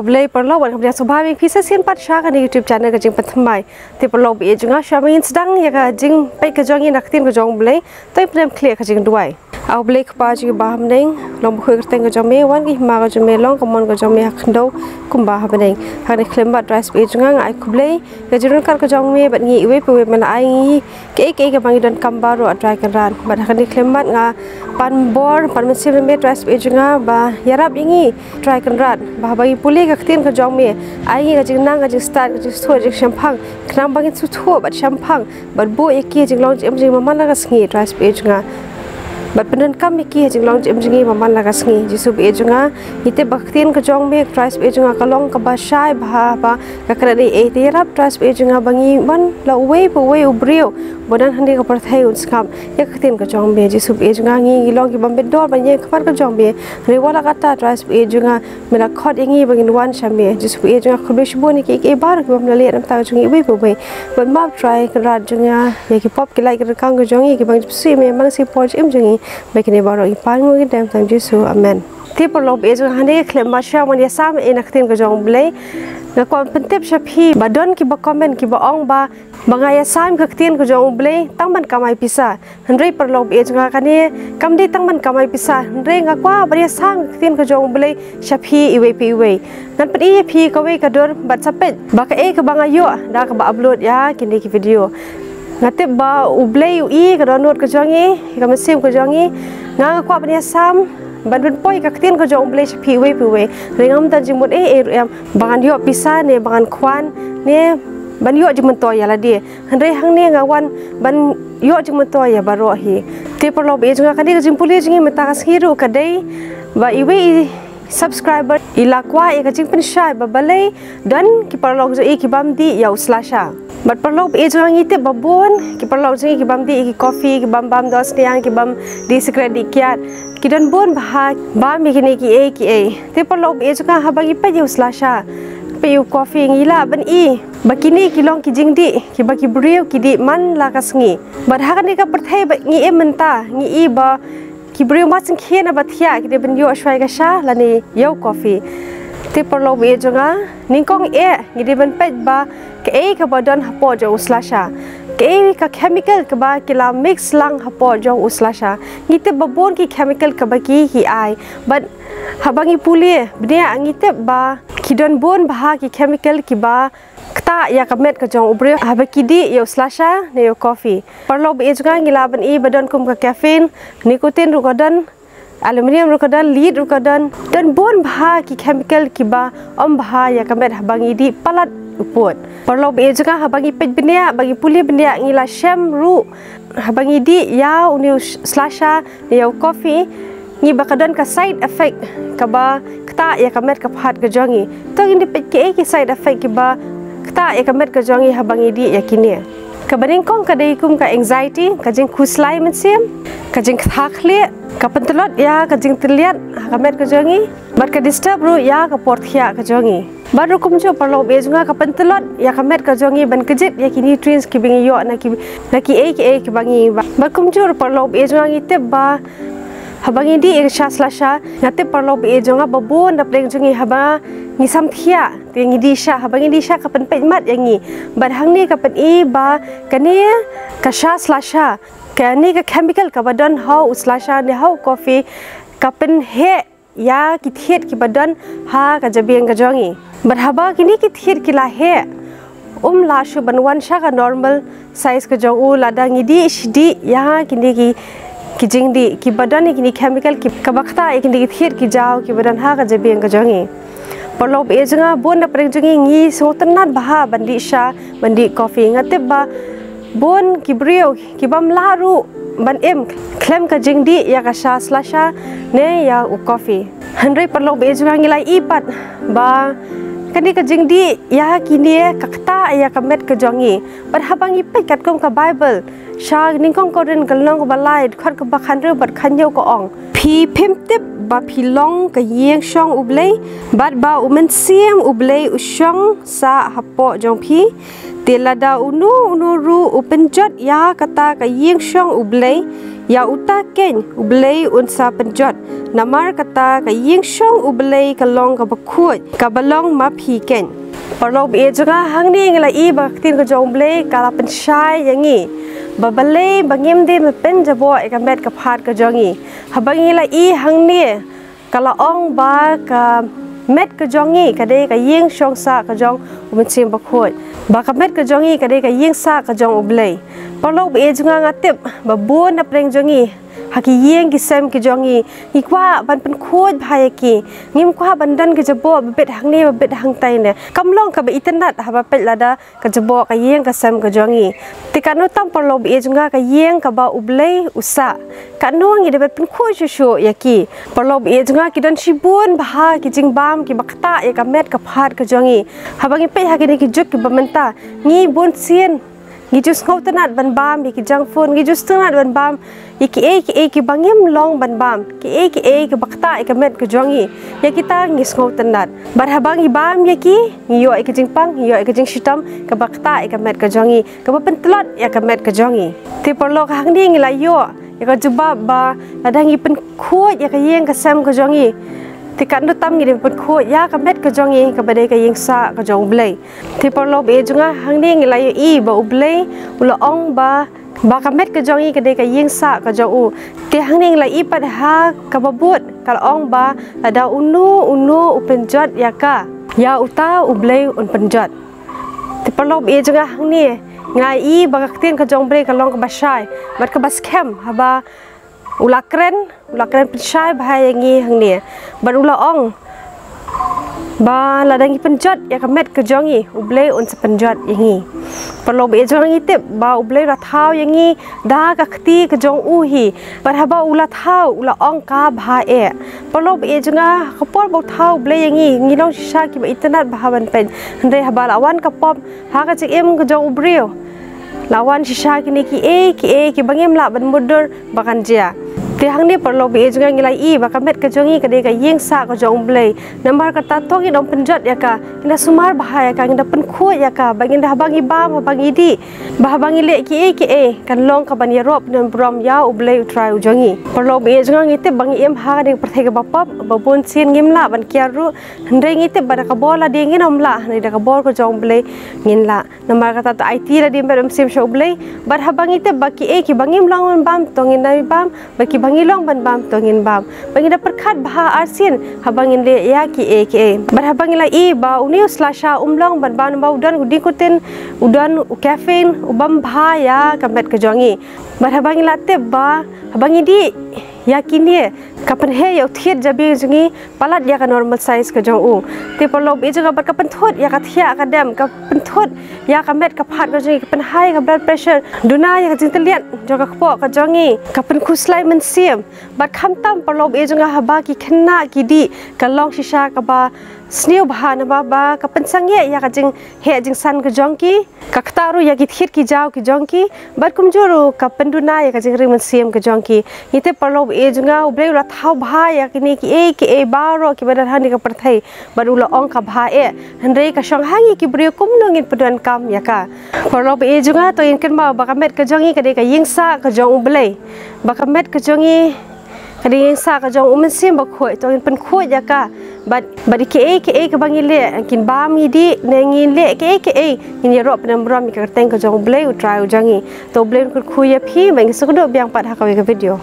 Kublai perlu buat kemudian subhabi bisa sian pat syah kan YouTube channel kajing pentemai. Ti perlu bi juga syamain sedang ya kajing pai kajongi naktin kajong blai, tapi pernah clear kajing duai. Au blai kepa juga baham neng, long buku kerteng kajong me wan ki ma kajong me long kemon kajong me hakndo kumbah neng. Hari klembat rice bi juga ngai kublai kajirun kar kajong me bat ngi iwe pe mana ai ke bangi don kambaru atrai kan bat hari klembat nga pan bor pan mesin me rice bi juga ba yarap ingi try kan bah bagi pulih kaktin kajong me ai kajing nang kajing start kajing suo kajing champang kenang bangin suo bat champang bat bo iki kajing long jing mamala kasngi rice bi juga bat penan kam iki jing long jing mamala kasngi jisu bi juga ite baktin kajong me rice bi juga kalong ka basai bah ba kakra di e tirap rice bi juga bangi man la we ubrio bodan handi ka parthai unskam ya kaktin kajong me jisu bi juga ngi long ki bambe dor banye khamar kajong me rewala kata rice bi juga mela khot ingi bangin wan shame jisu bi juga khubesh boni ki e bar ki bamla le nam ta jungi we we but map try kra juga ya ki pop ki like kang kajong ki bang si me mang si poj im jungi bekini baro ipangu ki dem tam jisu amen ti perlob e jong hande klem ma sha mon ya sam e naktin ko jong blai na kon pentep shapi badon ki ba comment ki ba ong ba bangaya sam kaktin ko jong blai tangman kamai pisa handrei perlob e jong kane kamde tangman kamai pisa handrei nga kwa bari sam kaktin ko jong blai shapi iwe pi iwe nan pedi pi ko we kador bat sapet ba ka e ka bangayo da ka ba upload ya kini ki video ngate ba ublei i ka download ko jongi ka mesim ko jongi nga kwa bani sam ban poi ka ktin ko jong ublei pi we ringam ta jimut em bangan yo pisa ne bangan kwan ne ban yo jimut to ya la di handre hang ne ngawan ban yo jimut to ya baro hi te perlo be junga kan di jimpuli jingi meta kashiru kadai ba iwe subscriber ilakwa e ka jingpen shai ba balai dan ki perlo jo e ki bamdi ya uslasha bat perlu e jang ite babon ki perlu jing ki bam di ki coffee ki bam dos tiang ki bam di secret di kiat ki dan bon bah bam ki e te perlu e juga habagi pa ju slasha pe u coffee ngila ban i bakini ki long ki jing di ki baki brio ki di man la kasngi bat ha ni ka perthai ba ngi e menta ngi i ba ki brio ma sing khena ba thia ki de ban yo shwai ka sha la ni yo coffee te perlu e juga ningkong e ngi de ban pet ba ke ka badan hapo jo uslasha ke ka chemical ka ba kila mix lang hapo jo uslasha ngite babon ki chemical ka ba ki ai but habangi puli bnia ngite ba kidon bon bah ki chemical ki ba kta ya kamet ka jong ubre habaki di yo uslasha ne yo coffee perlo be juga ngilaban i badan kum ka caffeine nicotine rukadan aluminium rukadan lead rukadan dan bon bah ki chemical ki ba bah ya kamet habangi di palat uput perlu be juga habangi pej benia bagi puli benia ngila sham ru habangi di ya uni slasha ya coffee ngi bakadan ka side effect ka ba kta ya kamet ka phat ka jongi to indi pej ke side effect ki ba kta ya kamet ka jongi habangi di ya kini ka baning kong ka dei kum ka anxiety ka jing khuslai mensim ka jing thakhle ka pentelot ya ka jing terlihat kamet ka jongi bar ka disturb ru ya ka porthia ka jongi baru kumjo perlu be juga ka pentelot ya kamet ka jongi ban kejit ya ki nutrients ki bingi yo na ki e bangi ba kumjo perlu be juga ngite ba habangi di sha slasha ngate perlu be juga babon da pleng jongi haba ni samthia tingi di sha habangi di sha ka pen mat yangi bar hang ni ka pen i ba kane ka sha slasha ka ni ka chemical ka badan how slasha ne how coffee ka pen he ya ki thiet ki badan ha ka jabiang ka jongi berhaba kini ki thir ki la he la shu banwan sha ka normal size ka jong u lada ngidi shdi ya kini ki jing di ki badan ni kini chemical ki kabakta kini ki thir ki jaw ki badan ha ka jabiang ka jongi perlo be janga bon na preng jongi ngi so tanat baha bandi sha bandi coffee ngate ba bon ki brio ki bam laru ban em klem ka jing di ya ka sha slasha ne ya u coffee handrei perlo be janga ngi lai ipat ba kani ka jing di ya kini kakta ya kamet ka jongi bar habangi pe kat kom ka bible shag ning kong koren kalong ko balai khat ko bakhan re bat khan yo ko ong phi phim tip ba phi long ka yeng shong ublei bat ba umen siam ublei ushong sa hapo jong phi telada unu ru upenjot ya kata ka yeng shong ublei ya uta ken ublei unsa penjot namar kata ka yeng shong ublei kalong ka bakhut ka balong ma phi ken parlob e jaga hangni ngla i baktin ko jong ublei kala penshai yangi babalei bangim de pen jabo ekamet ka phat ka jongi habangi la i hangni kala ong ba ka met ka jongi kade ka yeng shong sa ka jong umen sim bakhut ba ka met ka jongi kade ka yeng sa ka jong ublei parlob e jaga ngatip ba bon na preng jongi haki yeng ki sem ki jongi ikwa ban pen khoj bhai ki ngim kwa bandan ki jabo bet hangni bet hang tai ne kamlong ka ba internet haba pet lada ka jabo ka yeng ka sem ka jongi tikanu tam parlob e junga ka yeng ka ba ublei usa kanu ngi de bet pen khoj shu yaki parlob e junga ki dan shibun bha ki jingbam ki bakta e ka met ka phat ka jongi habangi pe haki ni ki juk ki bamenta ngi bon sien ngi jus ngau tanat ban bam ki jang phone ngi jus tanat ban bam ki ki bangim long ban bam ki ki bakta e ka met ka jongi ya kita ngi ngau tanat bar habang i bam ki yo e ka jingpang yo e ka jing shitam ka bakta e ka met ka jongi ka pentlot ya ka met ka jongi ti porlo ka hang ding la yo ya ka jubab ba adang i pen khoj ya ka yeng ka sam ka jongi tikan nu tam ngi de pen khoj ya ka met ka jongi ka badai ka yeng sa ka jong blei ti porlo be junga hang ding la yo i ba ublei ula ong ba ka met ka jongi ka de ka yeng sa ka jong u ti hang ding la i pad ha ka babut kal ong ba ada unu upenjot ya ka ya uta ublei un penjot ti porlo be junga hang ni ngai i ba ka tin ka jong blei ka long ka basai bat ka baskem haba ulakren penshai bahaya ngi hang ni bar ula ong ba ladangi penjot ya ka met ka jongi ublei un sepenjot yangi perlo be jongi tip ba ublei ra thau yangi da ka khti ka jong u hi bar haba ula thau ula ong ka bha e perlo be jonga kapor bo thau ublei yangi ngi long sha ki ba internet ba ban pen hande haba lawan ka pop ha ka chik em ka jong ubrio lawan shisha kini ki bangem la ban mudur bakan jia ti hang ni perlo be junga ngilai i ba kamet ka jongi ka de ka yeng sa ka jong blei nambar kata tongi dom penjot ya ka ina sumar bahaya ka nginda pen khu ya ka bangin dah bangi ba bangi di bah bangi le ki kan long ka ban yarop dan brom ya ublei utrai ujongi perlo be junga ngite bangi em ha de perthai ka bapap babon sin ngim la ban kiaru ndai ngite bada ka bola de nginom la ni da ka bol ka jong blei ngin la nambar kata ta IT la di mer sim sho blei bar ha bangi te baki ki bangim langon bam tongin nai bam baki ngilong ban bam tongin bam bangin dapat khat bah arsin habangin le ya ki bar habangin la i ba uniu slasha umlong ban ban ba udan udi kutin udan caffeine ubam bha ya kamet ka jongi bar habangin la te ba habangin di yakini kapan he yo thiet jabi jungi palat ya ka normal size ka jong u te perlo be jaga bar kapan thot ya ka thia ka dem ka penthot ya ka met ka phat ka jungi kapan high ka blood pressure duna ya ka jinteliat jaga kpo ka jongi kapan khuslai men sim bar kham tam perlo be jaga haba ki khna ki di ka long shisha ka ba sniu bha na ba kapan sangye ya ka jing he jing san ka jongki ka khtaru ya ki thiet ki jaw ki jongki bar kumjuru kapan duna ya ka jing ring men sim ka jongki ite perlo e junga ublei ra thau bha ya kini ki baro ki badar hani ka perthai barula ong ka bha e handrei ka shong hangi ki brio kumlungin padan kam ya ka perlo e junga to in kan ba ka met ka jongi ka de ka yingsa ka jong ublei ba ka met ka jongi ka de yingsa ka jong umen sim ba khoi to in pen khoi ya ka bad ki ka bangile kin ba mi di nengin le ki in yero penam ram ka teng ka jong ublei utrai ujangi to ublei ku khuya phi bang sukdo biang pat ha ka video